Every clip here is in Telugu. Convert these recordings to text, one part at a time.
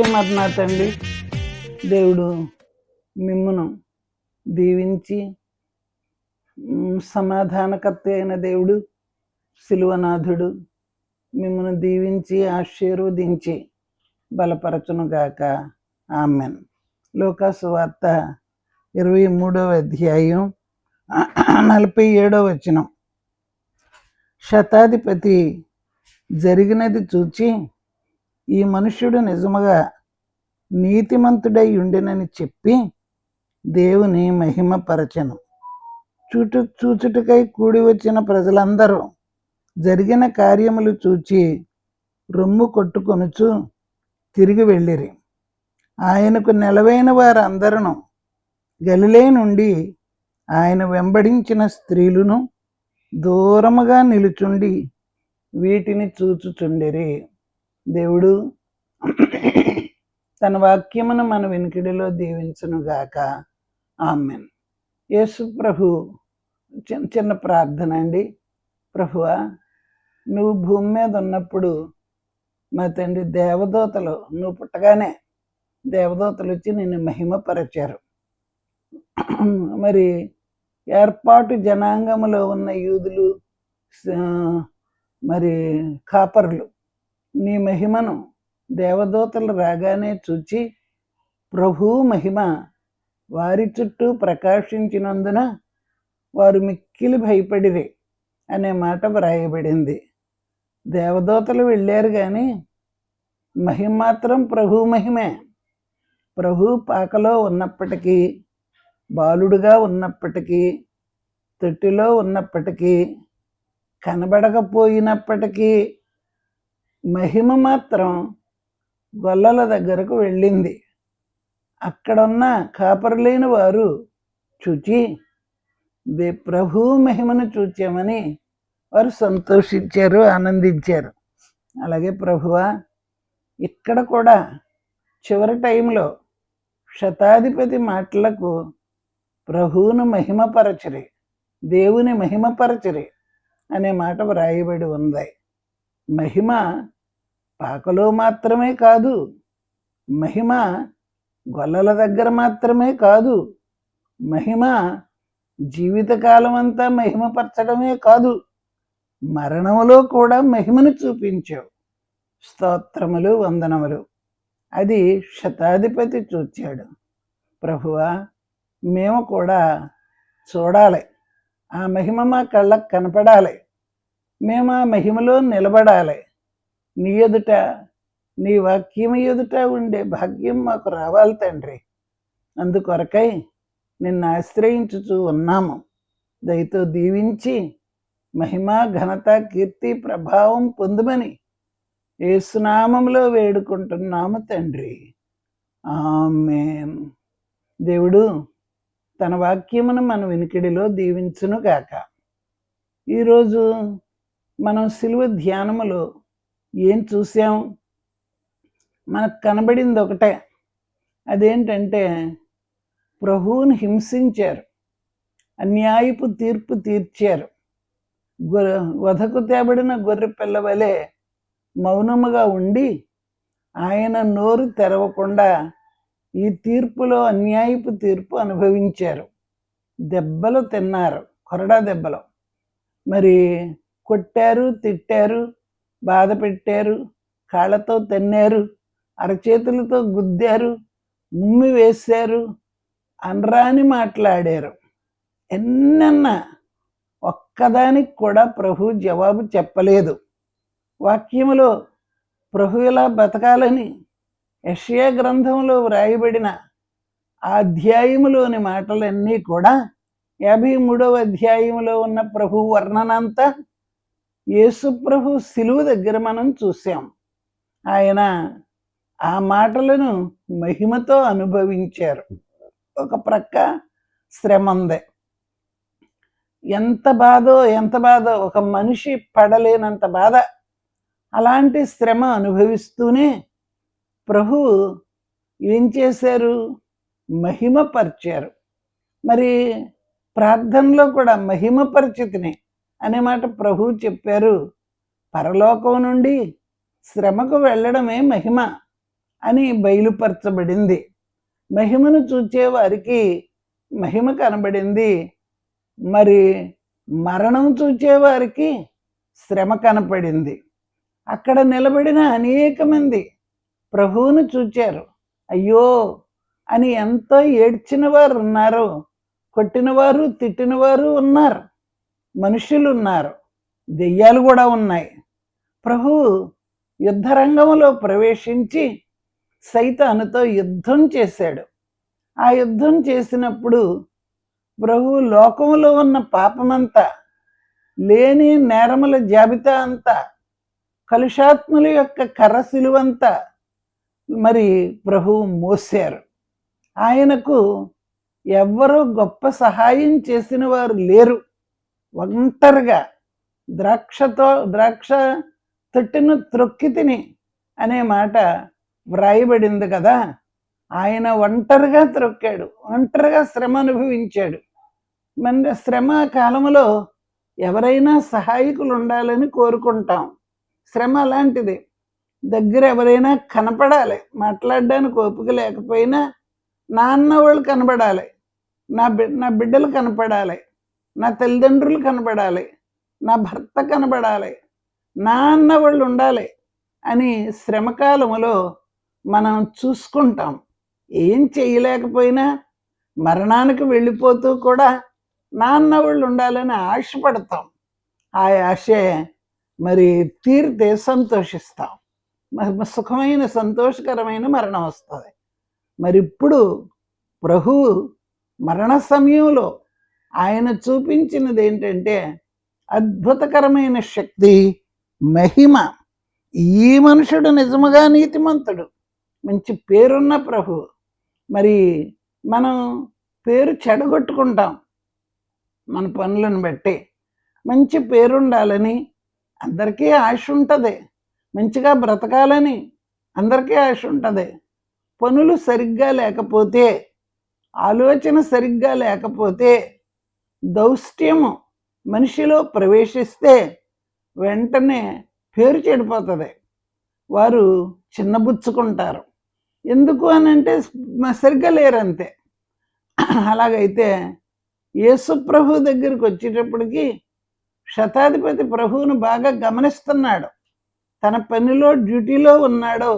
అందరికీ నా తండ్రి దేవుడు మిమ్మును దీవించి, సమాధానకర్త అయిన దేవుడు శిలువనాథుడు మిమ్మును దీవించి ఆశీర్వదించి బలపరచునుగాక. ఆమెన్. లూకాసు వార్త 23వ అధ్యాయం 47వ వచనం. శతాధిపతి జరిగినది చూచి, ఈ మనుష్యుడు నిజముగా నీతిమంతుడై ఉండినని చెప్పి దేవుని మహిమపరచెను. చూచుటకై కూడి వచ్చిన ప్రజలందరూ జరిగిన కార్యములు చూచి రొమ్ము కొట్టుకొనుచు తిరిగి వెళ్ళిరి. ఆయనకు నెలవైన వారందరూ గలిలే నుండి ఆయన వెంబడించిన స్త్రీలను దూరముగా నిలుచుండి వీటిని చూచుచుండిరి. దేవుడు తన వాక్యమును మన వినికిడిలో దీవించునుగాక. ఆమెన్. యేసు ప్రభు చిన్న ప్రార్థన అండి. ప్రభువా, నువ్వు భూమి మీద ఉన్నప్పుడు మా తండ్రి దేవదూతలు, నువ్వు పుట్టగానే దేవదూతలు వచ్చి నిన్ను మహిమపరిచారు. మరి ఏర్పాటు జనాంగములో ఉన్న యూదులు, మరి కాపరులు నీ మహిమను దేవదూతలు రాగానే చూచి ప్రభువు మహిమ వారి చుట్టూ ప్రకాశించినందున వారు మిక్కిలి భయపడిరి అనే మాట వ్రాయబడింది. దేవదూతలు వెళ్ళారు కానీ మహిమ మాత్రం ప్రభు మహిమే. ప్రభు పాకలో ఉన్నప్పటికీ, బాలుడుగా ఉన్నప్పటికీ, తొట్టిలో ఉన్నప్పటికీ, కనబడకపోయినప్పటికీ మహిమ మాత్రం గొల్లల దగ్గరకు వెళ్ళింది. అక్కడున్న కాపరులైన వారు చూచి ప్రభు మహిమను చూచామని వారు సంతోషించారు, ఆనందించారు. అలాగే ప్రభువా, ఇక్కడ కూడా చివరి టైంలో శతాధిపతి మాటలకు ప్రభువును మహిమపరచరి, దేవుని మహిమపరచరి అనే మాట వ్రాయబడి ఉంది. మహిమ పాకలో మాత్రమే కాదు, మహిమ గొల్లల దగ్గర మాత్రమే కాదు, మహిమ జీవితకాలం అంతా మహిమపరచడమే కాదు, మరణములో కూడా మహిమను చూపించావు. స్తోత్రములు, వందనములు. అది శతాధిపతి చూచాడు. ప్రభువా, మేము కూడా చూడాలి, ఆ మహిమ మా కళ్ళకు కనపడాలి, మేము ఆ మహిమలో నిలబడాలి. నీ ఎదుట, నీ వాక్యం ఎదుట ఉండే భాగ్యం మాకు రావాలి తండ్రి. అందుకొరకై నిన్ను ఆశ్రయించుచూ ఉన్నాము. దయతో దీవించి మహిమ, ఘనత, కీర్తి, ప్రభావం పొందుమని యేసునామములో వేడుకుంటున్నాము తండ్రి. ఆమేన్. దేవుడు తన వాక్యమును మన వినికిడిలో దీవించునుగాక. ఈరోజు మనం సిలువ ధ్యానములో ఏం చూసాం? మనకు కనబడింది ఒకటే. అదేంటంటే ప్రభువుని హింసించారు, అన్యాయపు తీర్పు తీర్చారు. వధకు తేబడిన గొర్రె పిల్ల వలె మౌనముగా ఉండి ఆయన నోరు తెరవకుండా ఈ తీర్పులో అన్యాయపు తీర్పు అనుభవించారు. దెబ్బలు తిన్నారు, కొరడా దెబ్బలు. మరి కొట్టారు, తిట్టారు, బాధ పెట్టారు, కాళ్ళతో తన్నారు, అరచేతులతో గుద్దారు, ముమ్మి వేశారు, అనరాని మాట్లాడారు. ఎన్నన్నా ఒక్కదానికి కూడా ప్రభు జవాబు చెప్పలేదు. వాక్యములో ప్రభు ఇలా బతకాలని యెషయా గ్రంథంలో వ్రాయబడిన ఆ అధ్యాయములోని మాటలన్నీ కూడా 53వ అధ్యాయంలో ఉన్న ప్రభు వర్ణనంతా యేసు ప్రభు సిలువ దగ్గర మనం చూసాం. ఆయన ఆ మాటలను మహిమతో అనుభవించారు. ఒక ప్రక్క శ్రమ ఉంది. ఎంత బాధో ఒక మనిషి పడలేనంత బాధ. అలాంటి శ్రమ అనుభవిస్తూనే ప్రభు ఏం చేశారు? మహిమపరిచారు. మరి ప్రార్థనలో కూడా మహిమపరిచితిని అనే మాట ప్రభువు చెప్పారు. పరలోకం నుండి శ్రమకు వెళ్ళడమే మహిమ. అని బయలుపరచబడింది. మహిమను చూచే వారికి మహిమ కనబడింది. మరి మరణం చూచేవారికి శ్రమ కనపడింది. అక్కడ నిలబడిన అనేక మంది ప్రభువును చూచారు. అయ్యో అని ఎంతో ఏడ్చిన వారు ఉన్నారు, కొట్టినవారు తిట్టినవారు ఉన్నారు, మనుషులు ఉన్నారు, దెయ్యాలు కూడా ఉన్నాయి. ప్రభువు యుద్ధరంగంలో ప్రవేశించి సైతానుతో యుద్ధం చేశాడు. ఆ యుద్ధం చేసినప్పుడు ప్రభు లోకములో ఉన్న పాపమంతా, లేని నేరముల జాబితా అంతా, కలుషాత్ముల యొక్క కర్ర సిలువంతా మరి ప్రభువు మోసారు. ఆయనకు ఎవ్వరూ గొప్ప సహాయం చేసిన వారు లేరు. ఒంటరిగా ద్రాక్ష తొట్టిన త్రొక్కి తిని అనే మాట వ్రాయబడింది కదా. ఆయన ఒంటరిగా త్రొక్కాడు, ఒంటరిగా శ్రమ అనుభవించాడు. మన శ్రమ కాలంలో ఎవరైనా సహాయకులు ఉండాలని కోరుకుంటాం. శ్రమ అలాంటిది. దగ్గర ఎవరైనా కనపడాలి, మాట్లాడడానికి ఓపిక లేకపోయినా నా అన్న వాళ్ళు కనపడాలి, నా బిడ్డలు కనపడాలి, నా తల్లిదండ్రులు కనపడాలి, నా భర్త కనపడాలి, నా అన్న వాళ్ళు ఉండాలి అని శ్రమకాలములో మనం చూసుకుంటాం. ఏం చేయలేకపోయినా మరణానికి వెళ్ళిపోతూ కూడా నా అన్న వాళ్ళు ఉండాలని ఆశపడతాం. ఆ ఆశే మరి తీరితే సంతోషిస్తాం. సుఖమైన సంతోషకరమైన మరణం వస్తుంది. మరి ఇప్పుడు ప్రభువు మరణ సమయంలో ఆయన చూపించినది ఏంటంటే అద్భుతకరమైన శక్తి, మహిమ. ఈ మనుషుడు నిజముగా నీతిమంతుడు, మంచి పేరున్న ప్రభు. మరి మనం పేరు చెడగొట్టుకుంటాం మన పనులను బట్టి. మంచి పేరుండాలని అందరికీ ఆశ ఉంటుంది, మంచిగా బ్రతకాలని అందరికీ ఆశ ఉంటుంది. పనులు సరిగ్గా లేకపోతే, ఆలోచన సరిగ్గా లేకపోతే, దౌష్ట్యము మనిషిలో ప్రవేశిస్తే వెంటనే పేరు చెడిపోతుంది. వారు చిన్నబుచ్చుకుంటారు. ఎందుకు అని అంటే సరిగ్గా లేరంతే. అలాగైతే యేసు ప్రభు దగ్గరికి వచ్చేటప్పటికి శతాధిపతి ప్రభువును బాగా గమనిస్తున్నాడు. తన పనిలో డ్యూటీలో ఉన్నాడో,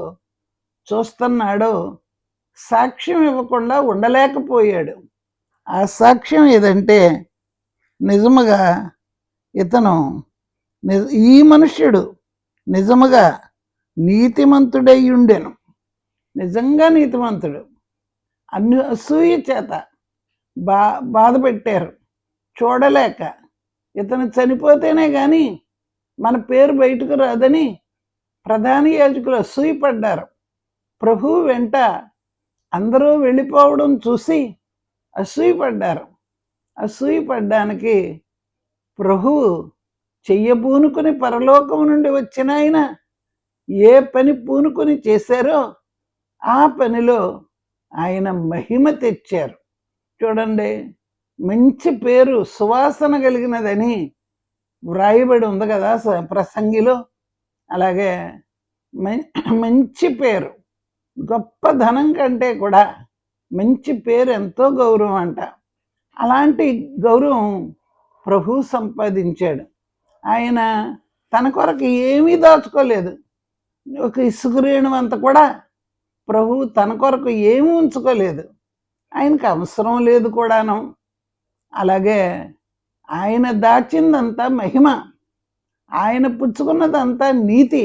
చూస్తున్నాడో, సాక్ష్యం ఇవ్వకుండా ఉండలేకపోయాడు. ఆ సాక్ష్యం ఏదంటే నిజముగా ఇతను ఈ మనుష్యుడు నిజముగా నీతిమంతుడై ఉండెను. నిజంగా నీతిమంతుడు. అసూయ చేత బాధ పెట్టారు చూడలేక. ఇతను చనిపోతేనే కానీ మన పేరు బయటకు రాదని ప్రధాన యాజకులు అసూయపడ్డారు. ప్రభువు వెంట అందరూ వెళ్ళిపోవడం చూసి అసూయపడ్డారు. అసూయపడ్డానికి ప్రభువు చెయ్యబూనుకుని పరలోకం నుండి వచ్చిన ఆయన ఏ పని పూనుకొని చేశారో ఆ పనిలో ఆయన మహిమ తెచ్చారు. చూడండి, మంచి పేరు, సువాసన కలిగినదని వ్రాయబడి ఉంది కదా ప్రసంగిలో. అలాగే మంచి పేరు, గొప్ప ధనం కంటే కూడా మంచి పేరు ఎంతో గౌరవం అంట. అలాంటి గౌరవం ప్రభు సంపాదించాడు. ఆయన తన కొరకు ఏమీ దాచుకోలేదు. ఒక ఇసుకరేణు అంత కూడా ప్రభు తన కొరకు ఏమీ ఉంచుకోలేదు. ఆయనకు అవసరం లేదు కూడాను. అలాగే ఆయన దాచిందంతా మహిమ, ఆయన పుచ్చుకున్నదంతా నీతి.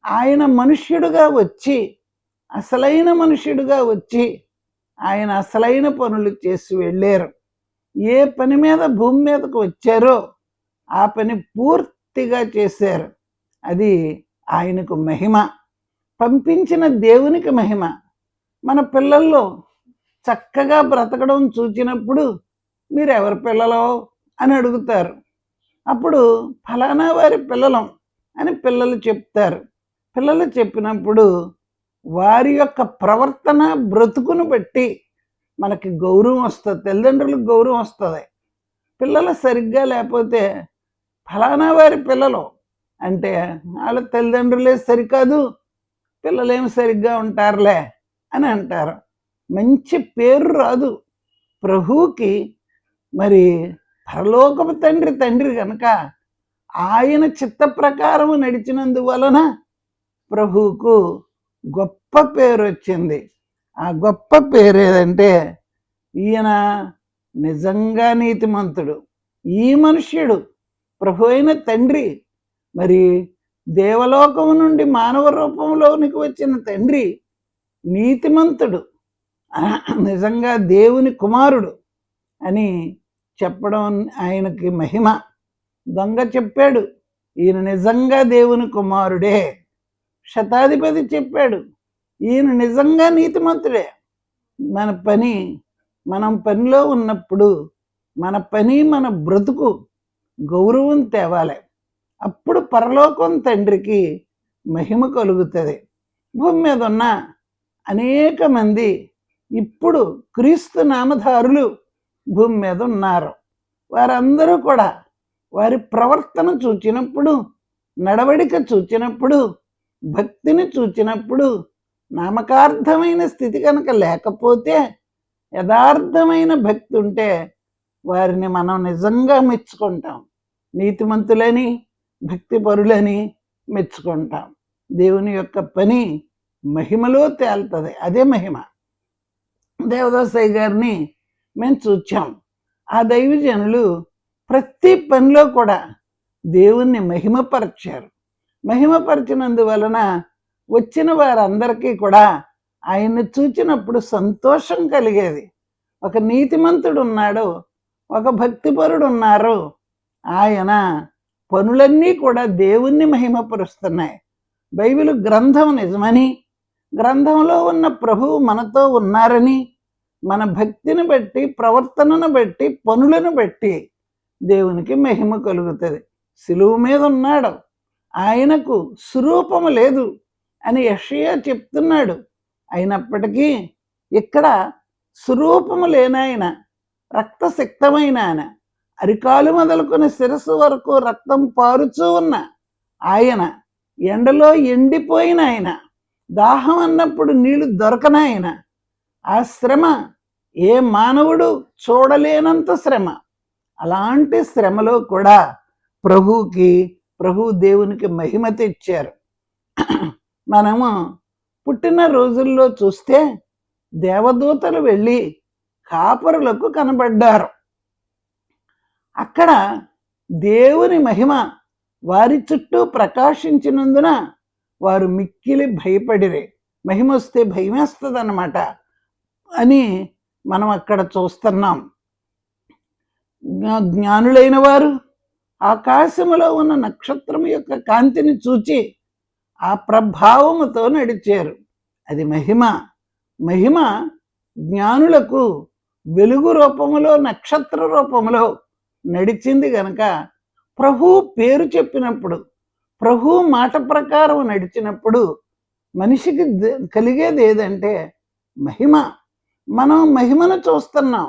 ఆయన మనుష్యుడుగా వచ్చి, అసలైన మనుష్యుడుగా వచ్చి ఆయన అసలైన పనులు చేసి వెళ్ళారు. ఏ పని మీద భూమి మీదకు వచ్చారో ఆ పని పూర్తిగా చేశారు. అది ఆయనకు మహిమ, పంపించిన దేవునికి మహిమ. మన పిల్లల్లో చక్కగా బ్రతకడం చూచినప్పుడు మీరు ఎవరి పిల్లలో అని అడుగుతారు. అప్పుడు ఫలానా వారి పిల్లలం అని పిల్లలు చెప్తారు. పిల్లలు చెప్పినప్పుడు వారి యొక్క ప్రవర్తన, బ్రతుకును బట్టి మనకి గౌరవం వస్తుంది, తల్లిదండ్రులకు గౌరవం వస్తుంది. పిల్లలు సరిగ్గా లేకపోతే ఫలానా వారి పిల్లలు అంటే వాళ్ళ తల్లిదండ్రులే సరికాదు, పిల్లలేమి సరిగ్గా ఉంటారులే అని అంటారు. మంచి పేరు రాదు. ప్రభువుకి మరి పరలోకపు తండ్రి కనుక ఆయన చిత్త ప్రకారము నడిచినందువలన ప్రభువుకు గొప్ప పేరు వచ్చింది. ఆ గొప్ప పేరు ఏదంటే ఈయన నిజంగా నీతిమంతుడు. ఈ మనుష్యుడు ప్రభు అయిన తండ్రి, మరి దేవలోకము నుండి మానవ రూపంలోనికి వచ్చిన తండ్రి నీతిమంతుడు, నిజంగా దేవుని కుమారుడు అని చెప్పడం ఆయనకి మహిమ. దొంగ చెప్పాడు ఈయన నిజంగా దేవుని కుమారుడే. శతాధిపతి చెప్పాడు ఈయన నిజంగా నీతిమంతుడే. మనం పనిలో ఉన్నప్పుడు మన పని మన బ్రతుకు గౌరవం తేవాలి. అప్పుడు పరలోకం తండ్రికి మహిమ కలుగుతుంది. భూమి మీద ఉన్న అనేక మంది ఇప్పుడు క్రీస్తు నామధారులు భూమి మీద ఉన్నారు. వారందరూ కూడా వారి ప్రవర్తన చూచినప్పుడు, నడవడిక చూచినప్పుడు, భక్తిని చూచినప్పుడు, నామకార్థమైన స్థితి కనుక లేకపోతే, యథార్థమైన భక్తి ఉంటే వారిని మనం నిజంగా మెచ్చుకుంటాం. నీతిమంతులని, భక్తిపరులని మెచ్చుకుంటాం. దేవుని యొక్క పని మహిమలో తేలుతుంది. అదే మహిమ. దేవదాసయ్య గారిని మేము చూచాం. ఆ దైవజనులు ప్రతి పనిలో కూడా దేవుణ్ణి మహిమపరిచారు. మహిమపరిచినందువలన వచ్చిన వారందరికీ కూడా ఆయన్ని చూచినప్పుడు సంతోషం కలిగేది. ఒక నీతిమంతుడు ఉన్నాడు, ఒక భక్తిపరుడు ఉన్నారు. ఆయన పనులన్నీ కూడా దేవుణ్ణి మహిమపరుస్తున్నాయి. బైబిల్ గ్రంథం నిజమని, గ్రంథంలో ఉన్న ప్రభువు మనతో ఉన్నారని, మన భక్తిని బట్టి, ప్రవర్తనను బట్టి, పనులను బట్టి దేవునికి మహిమ కలుగుతుంది. సిలువ మీద ఉన్నాడు, ఆయనకు స్వరూపము లేదు అని యెషయా చెప్తున్నాడు. అయినప్పటికీ ఇక్కడ స్వరూపము లేనాయన, రక్తసిక్తమైన ఆయన, అరికాలు మొదలుకొని శిరస్సు వరకు రక్తం పారుచూ ఉన్న ఆయన, ఎండలో ఎండిపోయిన ఆయన, దాహం అన్నప్పుడు నీళ్లు దొరకనాయన, ఆ శ్రమ ఏ మానవుడు చూడలేనంత శ్రమ. అలాంటి శ్రమలో కూడా ప్రభు దేవునికి మహిమ తెచ్చారు. మనము పుట్టిన రోజుల్లో చూస్తే దేవదూతలు వెళ్ళి కాపరులకు కనబడ్డారు. అక్కడ దేవుని మహిమ వారి చుట్టూ ప్రకాశించినందున వారు మిక్కిలి భయపడిరే. మహిమ వస్తే భయం వేస్తుంది అన్నమాట అని మనం అక్కడ చూస్తున్నాం. జ్ఞానులైన వారు ఆకాశములో ఉన్న నక్షత్రం యొక్క కాంతిని చూచి ఆ ప్రభావముతో నడిచారు. అది మహిమ. మహిమ జ్ఞానులకు వెలుగు రూపములో, నక్షత్ర రూపములో నడిచింది గనక ప్రభు పేరు చెప్పినప్పుడు, ప్రభు మాట ప్రకారం నడిచినప్పుడు మనిషికి కలిగేది ఏదంటే మహిమ. మనం మహిమను చూస్తున్నాం.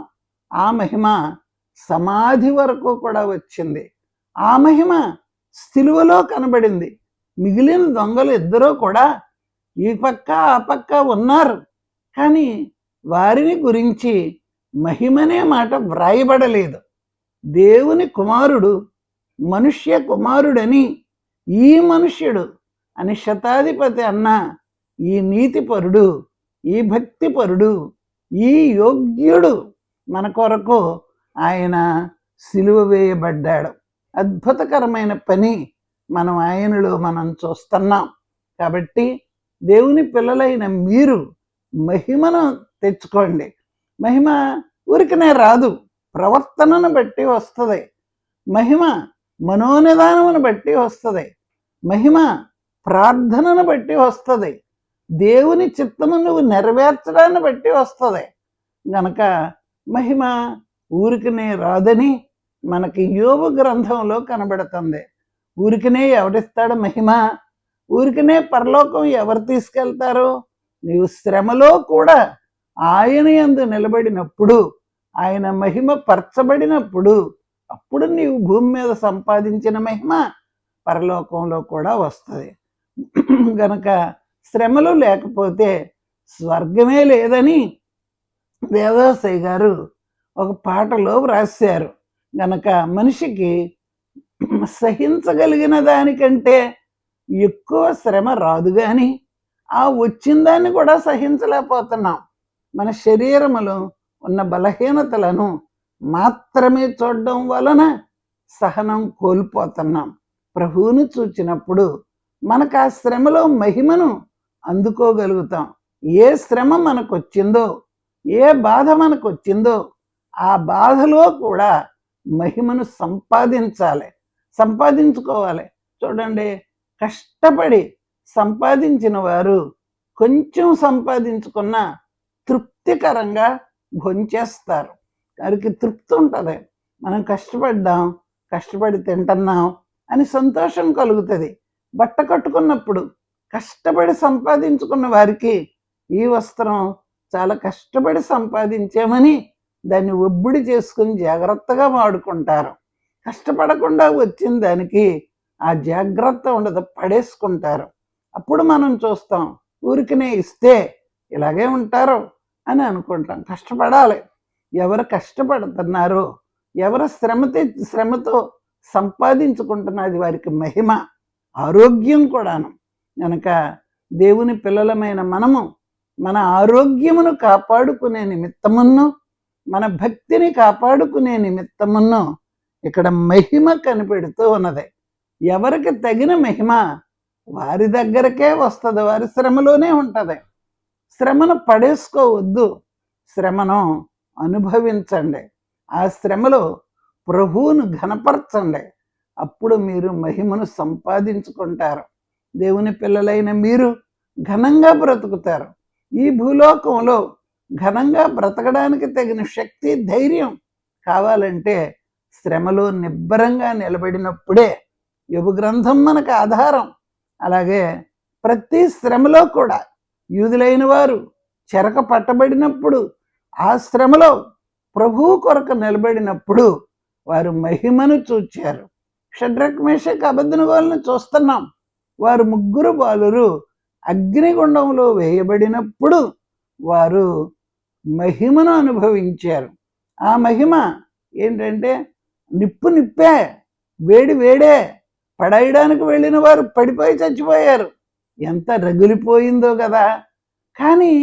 ఆ మహిమ సమాధి వరకు కూడా వచ్చింది. ఆ మహిమ సిలువలో కనబడింది. మిగిలిన దొంగలు ఇద్దరూ కూడా ఈ పక్క ఆ పక్క ఉన్నారు, కానీ వారిని గురించి మహిమనే మాట వ్రాయబడలేదు. దేవుని కుమారుడు, మనుష్య కుమారుడని, ఈ మనుష్యుడు అని శతాధిపతి అన్న ఈ నీతిపరుడు, ఈ భక్తిపరుడు, ఈ యోగ్యుడు మన కొరకు ఆయన సిలువ వేయబడ్డాడు. అద్భుతకరమైన పని మనం ఆయనలో చూస్తున్నాం. కాబట్టి దేవుని పిల్లలైన మీరు మహిమను తెచ్చుకోండి. మహిమ ఊరికనే రాదు, ప్రవర్తనను బట్టి వస్తుంది. మహిమ మనోనిదానమును బట్టి వస్తుంది. మహిమ ప్రార్థనను బట్టి వస్తుంది. దేవుని చిత్తము నువ్వు నెరవేర్చడాన్ని బట్టి వస్తుంది. గనక మహిమ ఊరికనే రాదని మనకి యోబు గ్రంథంలో కనబడుతుంది. ఊరికనే ఎవరిస్తాడు మహిమ? ఊరికనే పరలోకం ఎవరు తీసుకెళ్తారు? నీవు శ్రమలో కూడా ఆయన యందు నిలబడినప్పుడు, ఆయన మహిమ పరచబడినప్పుడు, అప్పుడు నీవు భూమి మీద సంపాదించిన మహిమ పరలోకంలో కూడా వస్తుంది. గనక శ్రమలు లేకపోతే స్వర్గమే లేదని దేవదాసయ్య గారు ఒక పాటలో వ్రాశారు. గనక మనిషికి సహించగలిగిన దానికంటే ఎక్కువ శ్రమ రాదు, కానీ ఆ వచ్చిన దాన్ని కూడా సహించలేకపోతున్నాం. మన శరీరములో ఉన్న బలహీనతలను మాత్రమే చూడడం వలన సహనం కోల్పోతున్నాం. ప్రభువును చూచినప్పుడు మనకు ఆ శ్రమలో మహిమను అందుకోగలుగుతాం. ఏ శ్రమ మనకు వచ్చిందో, ఏ బాధ మనకు వచ్చిందో ఆ బాధలో కూడా మహిమను సంపాదించుకోవాలి. చూడండి, కష్టపడి సంపాదించిన వారు కొంచెం సంపాదించుకున్న తృప్తికరంగా భోంచేస్తారు. వారికి తృప్తి ఉంటుంది. మనం కష్టపడి తింటున్నాం అని సంతోషం కలుగుతుంది. బట్ట కట్టుకున్నప్పుడు కష్టపడి సంపాదించుకున్న వారికి ఈ వస్త్రం చాలా కష్టపడి సంపాదించామని దాన్ని ఒబ్బిడి చేసుకుని జాగ్రత్తగా వాడుకుంటారు. కష్టపడకుండా వచ్చిన దానికి ఆ జాగ్రత్త ఉండదు, పడేసుకుంటారు. అప్పుడు మనం చూస్తాం, ఊరికనే ఇస్తే ఇలాగే ఉంటారు అని అనుకుంటాం. కష్టపడాలి. ఎవరు కష్టపడుతున్నారో, ఎవరు శ్రమతో సంపాదించుకుంటున్నది వారికి మహిమ, ఆరోగ్యం కూడాను. కనుక దేవుని పిల్లలమైన మనము మన ఆరోగ్యమును కాపాడుకునే నిమిత్తమును, మన భక్తిని కాపాడుకునే నిమిత్తమును ఇక్కడ మహిమ కనిపెడుతూ ఉన్నది. ఎవరికి తగిన మహిమ వారి దగ్గరకే వస్తుంది, వారి శ్రమలోనే ఉంటుంది. శ్రమను పడేసుకోవద్దు, శ్రమను అనుభవించండి. ఆ శ్రమలో ప్రభువును ఘనపరచండి. అప్పుడు మీరు మహిమను సంపాదించుకుంటారు. దేవుని పిల్లలైన మీరు ఘనంగా బ్రతుకుతారు. ఈ భూలోకంలో ఘనంగా బ్రతకడానికి తగిన శక్తి, ధైర్యం కావాలంటే శ్రమలో నిబ్బరంగా నిలబడినప్పుడే. యోబు గ్రంథం మనకు ఆధారం. అలాగే ప్రతి శ్రమలో కూడా యూదులైన వారు చెరక పట్టబడినప్పుడు ఆ శ్రమలో ప్రభువు కొరకు నిలబడినప్పుడు వారు మహిమను చూచారు. షడ్రక్, మేషక్, అబేద్నెగోలను చూస్తున్నాం. వారు ముగ్గురు బాలురు అగ్నిగుండంలో వేయబడినప్పుడు వారు మహిమను అనుభవించారు. ఆ మహిమ ఏంటంటే నిప్పే, వేడే. పడేయడానికి వెళ్ళిన వారు పడిపోయి చచ్చిపోయారు. ఎంత రగిలిపోయిందో కదా. కానీ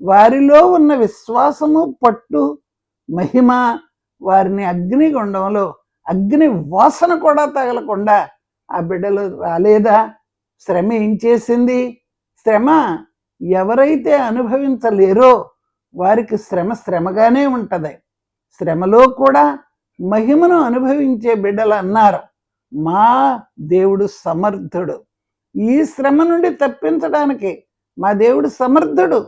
వారిలో ఉన్న విశ్వాసము, పట్టు, మహిమ వారిని అగ్నిగుండంలో అగ్ని వాసన కూడా తగలకుండా ఆ బిడ్డలు రాలేదా? శ్రమ ఏం చేసింది? శ్రమ ఎవరైతే అనుభవించలేరో వారికి శ్రమగానే ఉంటుంది. శ్రమలో కూడా మహిమను అనుభవించే బిడ్డలు అన్నారు, మా దేవుడు సమర్థుడు. ఈ శ్రమ నుండి తప్పించడానికి మా దేవుడు సమర్థుడు.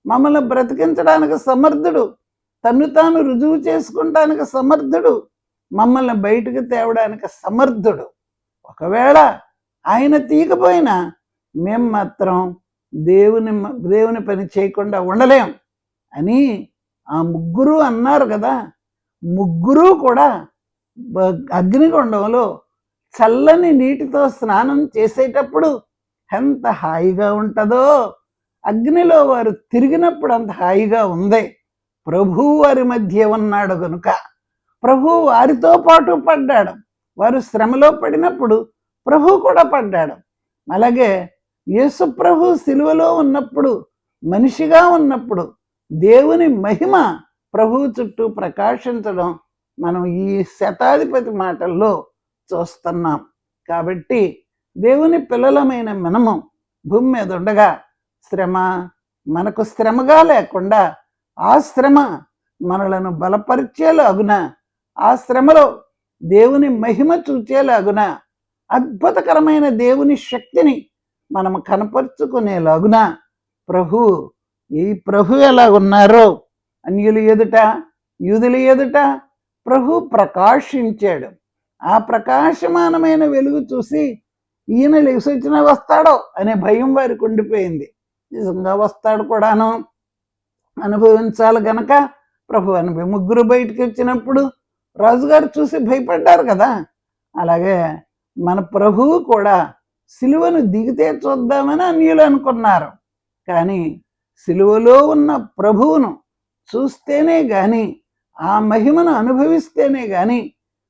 మమ్మల్ని బ్రతికించడానికి సమర్థుడు. తను తాను రుజువు చేసుకుంటానికి సమర్థుడు. మమ్మల్ని బయటకు తేవడానికి సమర్థుడు. ఒకవేళ ఆయన తీయకపోయినా మేము మాత్రం దేవుని పని చేయకుండా ఉండలేం అని ఆ ముగ్గురు అన్నారు కదా. ముగ్గురు కూడా అగ్నిగుండంలో చల్లని నీటితో స్నానం చేసేటప్పుడు ఎంత హాయిగా ఉంటుందో, అగ్నిలో వారు తిరిగినప్పుడు అంత హాయిగా ఉంది. ప్రభువు వారి మధ్య ఉన్నాడు గనుక ప్రభువు వారితో పాటు పడ్డాడు. వారు శ్రమలో పడినప్పుడు ప్రభువు కూడా పడ్డాడు. అలాగే యేసు ప్రభు సిలువలో ఉన్నప్పుడు, మనిషిగా ఉన్నప్పుడు దేవుని మహిమ ప్రభువు చుట్టూ ప్రకాశించడం మనం ఈ శతాధిపతి మాటల్లో చూస్తున్నాం. కాబట్టి దేవుని పిల్లలమైన మనము భూమి మీద ఉండగా శ్రమ మనకు శ్రమగా లేకుండా ఆ శ్రమ మనలను బలపరిచేలాగున, ఆ శ్రమలో దేవుని మహిమ చూచేలాగున, అద్భుతకరమైన దేవుని శక్తిని మనం కనపరుచుకునేలాగున ఈ ప్రభు ఎలా ఉన్నారో అన్యుల ఎదుట, యూదుల ఎదుట ప్రభు ప్రకాశించాడు. ఆ ప్రకాశమానమైన వెలుగు చూసి ఈయన లేసొచ్చిన వస్తాడో అనే భయం వారికి ఉండిపోయింది. నిజంగా వస్తాడు కూడాను, అనుభవించాలి గనక ప్రభు ముగ్గురు బయటికి వచ్చినప్పుడు రాజుగారు చూసి భయపడ్డారు కదా. అలాగే మన ప్రభువు కూడా సిలువను దిగితే చూద్దామని అన్యులు అనుకున్నారు. కానీ సిలువలో ఉన్న ప్రభువును చూస్తేనే గాని, ఆ మహిమను అనుభవిస్తేనే గాని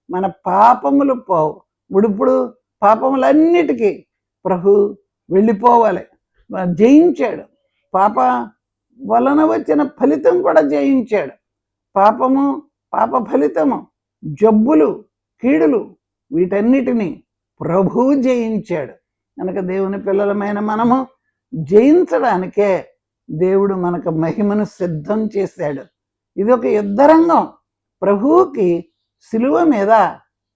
మన పాపములు పోవు. ఇప్పుడు పాపములన్నిటికీ ప్రభు వెళ్ళిపోవాలి. జయించాడు. పాప వలన వచ్చిన ఫలితం కూడా జయించాడు. పాప ఫలితము, జబ్బులు, కీడులు, వీటన్నిటినీ ప్రభువు జయించాడు. కనుక దేవుని పిల్లలమైన మనము జయించడానికే దేవుడు మనకు మహిమను సిద్ధం చేశాడు. ఇది ఒక యుద్ధరంగం. ప్రభువుకి సిలువ మీద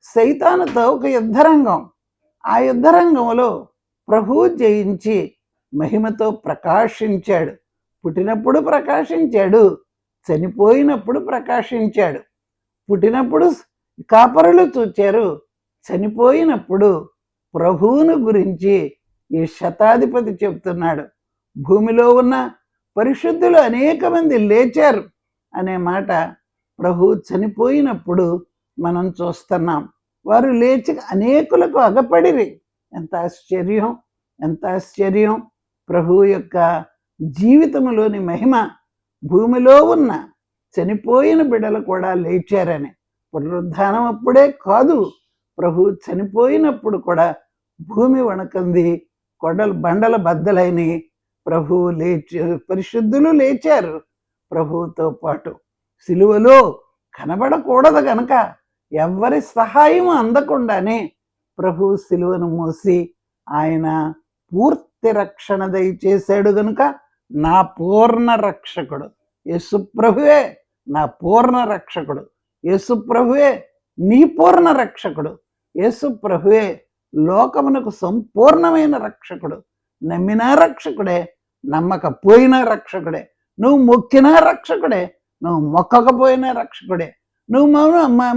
సైతానుతో ఒక యుద్ధరంగం. ఆ యుద్ధరంగంలో ప్రభువు జయించి మహిమతో ప్రకాశించాడు. పుట్టినప్పుడు ప్రకాశించాడు, చనిపోయినప్పుడు ప్రకాశించాడు. పుట్టినప్పుడు కాపరులు చూచారు, చనిపోయినప్పుడు ప్రభువును గురించి ఈ శతాధిపతి చెప్తున్నాడు. భూమిలో ఉన్న పరిశుద్ధులు అనేక మంది లేచారు అనే మాట ప్రభు చనిపోయినప్పుడు మనం చూస్తున్నాం. వారు లేచి అనేకులకు అగపడిరి. ఎంత ఆశ్చర్యం, ఎంత ఆశ్చర్యం! ప్రభు యొక్క జీవితంలోని మహిమ. భూమిలో ఉన్న చనిపోయిన బిడ్డలు కూడా లేచారని. పునరుద్ధానం అప్పుడే కాదు, ప్రభు చనిపోయినప్పుడు కూడా భూమి వణకంది, బండల బద్దలైనవి. ప్రభువు పరిశుద్ధులు లేచారు ప్రభువుతో పాటు. సిలువలో కనబడకూడదు గనక ఎవరి సహాయం అందకుండానే ప్రభు సిలువను మోసి ఆయన పూర్తి రక్షణ దయచేశాడు. గనుక నా పూర్ణ రక్షకుడు యేసు ప్రభువే, నా పూర్ణ రక్షకుడు యేసు ప్రభువే, నీ పూర్ణ రక్షకుడు యేసు ప్రభువే, లోకమునకు సంపూర్ణమైన రక్షకుడు. నమ్మినా రక్షకుడే, నమ్మకపోయినా రక్షకుడే. నువ్వు మొక్కినా రక్షకుడే, నువ్వు మొక్కకపోయినా రక్షకుడే. నువ్వు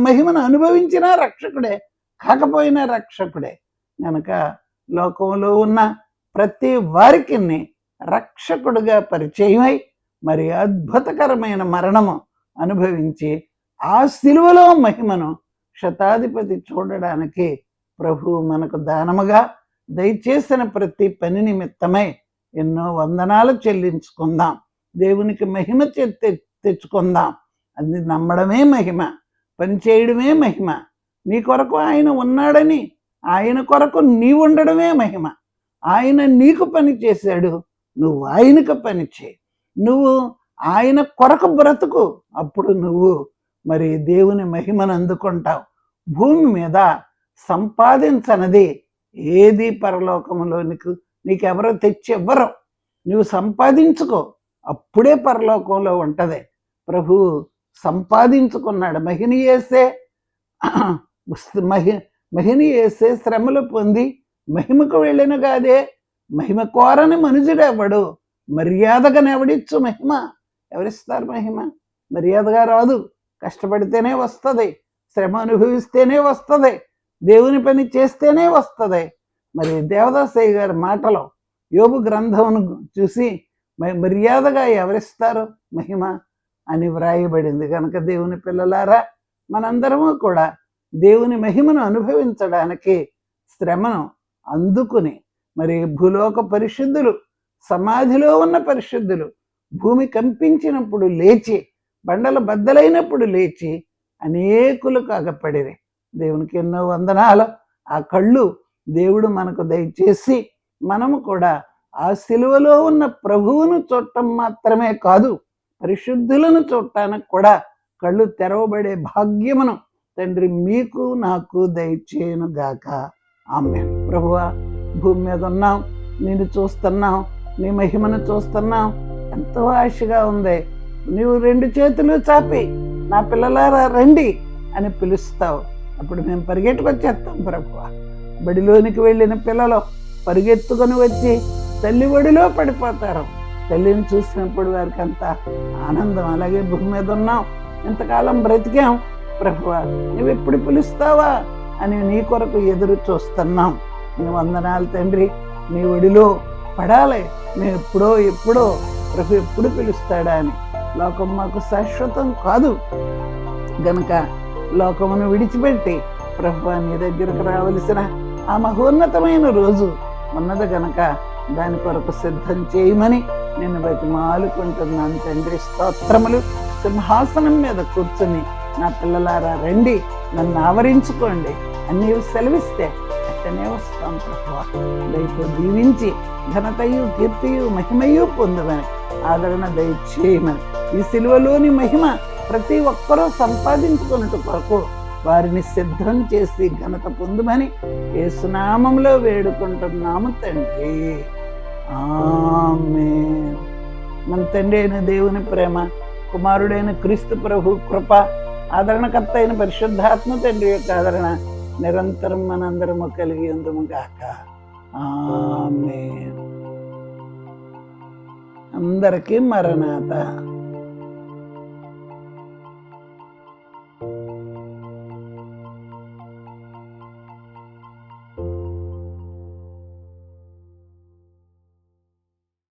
మహిమను అనుభవించినా రక్షకుడే, కాకపోయినా రక్షకుడే. కనుక లోకంలో ఉన్న ప్రతి వారికి రక్షకుడుగా పరిచయమై మరి అద్భుతకరమైన మరణము అనుభవించి ఆ సిలువలో మహిమను శతాధిపతి చూడడానికి ప్రభు మనకు దానముగా దయచేసిన ప్రతి పని నిమిత్తమై ఎన్నో వందనాలు చెల్లించుకుందాం. దేవునికి మహిమ తెచ్చుకుందాం. అది నమ్మడమే మహిమ, పని చేయడమే మహిమ. నీ కొరకు ఆయన ఉన్నాడని, ఆయన కొరకు నీవు ఉండడమే మహిమ. ఆయన నీకు పని చేశాడు, నువ్వు ఆయనకు పని చేయి. నువ్వు ఆయన కొరకు బ్రతుకు, అప్పుడు నువ్వు మరి దేవుని మహిమను అందుకుంటావు. భూమి మీద సంపాదించనది ఏది పరలోకములో నీకెవరో తెచ్చి ఇవ్వరు. నువ్వు సంపాదించుకో, అప్పుడే పరలోకంలో ఉంటది. ప్రభు సంపాదించుకున్నాడు. మహిని వేసే శ్రమలు పొంది మహిమకు వెళ్ళిన కాదే. మహిమ కోరని మనుషుడెవడు, మర్యాదగానెవడిచ్చు మహిమ. ఎవరిస్తారు మహిమ? మర్యాదగా రాదు, కష్టపడితేనే వస్తుంది, శ్రమ అనుభవిస్తేనే వస్తుంది, దేవుని పని చేస్తేనే వస్తుంది. మరి దేవదాసయ్య గారి మాటలో యోబు గ్రంథమును చూసి మర్యాదగా ఎవరిస్తారు మహిమ అని వ్రాయబడింది. కనుక దేవుని పిల్లలారా, మనందరము కూడా దేవుని మహిమను అనుభవించడానికి శ్రమను అందుకుని మరి భూలోక పరిశుద్ధులు, సమాధిలో ఉన్న పరిశుద్ధులు భూమి కంపించినప్పుడు లేచి, బండల బద్దలైనప్పుడు లేచి అనేకులకు అగపడిరి. దేవునికి ఎన్నో వందనాలు. ఆ కళ్ళు దేవుడు మనకు దయచేసి మనము కూడా ఆ సిలువలో ఉన్న ప్రభువును చూడటం మాత్రమే కాదు, పరిశుద్ధులను చూడటానికి కూడా కళ్ళు తెరవబడే భాగ్యమును తండ్రి మీకు నాకు దయచేయను గాక. ఆమేన్. ప్రభువా, భూమి మీద ఉన్నాం, నేను చూస్తున్నాం, నీ మహిమను చూస్తున్నాం. ఎంతో ఆశగా ఉంది. నీవు రెండు చేతులు చాపి నా పిల్లలారా రండి అని పిలుస్తావు. అప్పుడు మేము పరిగెట్టుకొచ్చేస్తాం ప్రభువా. బడిలోనికి వెళ్ళిన పిల్లలు పరిగెత్తుకొని వచ్చి తల్లి ఒడిలో పడిపోతారు. తల్లిని చూసినప్పుడు వారికి అంత ఆనందం. అలాగే భూమి మీద ఉన్నాం, ఇంతకాలం బ్రతికాం ప్రభువా, నువ్వు ఎప్పుడు పిలుస్తావా అని నీ కొరకు ఎదురు చూస్తున్నాం. నీ వందనాలు తండ్రి. నీ ఒడిలో పడాలి. మేము ఎప్పుడో ప్రభు ఎప్పుడు పిలుస్తాడా అని. లోకం మాకు శాశ్వతం కాదు గనుక లోకమును విడిచిపెట్టి ప్రభువా నీ దగ్గరకు రావలసిన ఆ మహోన్నతమైన రోజు ఉన్నది గనక దాని కొరకు సిద్ధం చేయమని నిన్ను బతిమాలుకుంటున్నాను తండ్రి. స్తోత్రములు. సింహాసనం మీద కూర్చుని నా పిల్లలారా రండి, నన్ను ఆవరించుకోండి అని నీవు సెలవిస్తే అట్టనే వస్తాం ప్రభువా. దయతో దీవించి ఘనతయు కీర్తియు మహిమయు పొందుమని ఆదరణ దయచేయమని, ఈ సిలువలోని మహిమ ప్రతి ఒక్కరూ సంపాదించుకున్నట్టు కొరకు వారిని సిద్ధం చేసి ఘనత పొందుమని యేసునామములో వేడుకుంటున్నాము తండ్రి. ఆమేన్. మన తండ్రి అయిన దేవుని ప్రేమ, కుమారుడైన క్రీస్తు ప్రభు కృప, ఆదరణకర్త అయిన పరిశుద్ధాత్మ తండ్రి యొక్క ఆదరణ నిరంతరం మనందరము కలిగి ఉందుము గాక. ఆమేన్. అందరికీ మరణాత.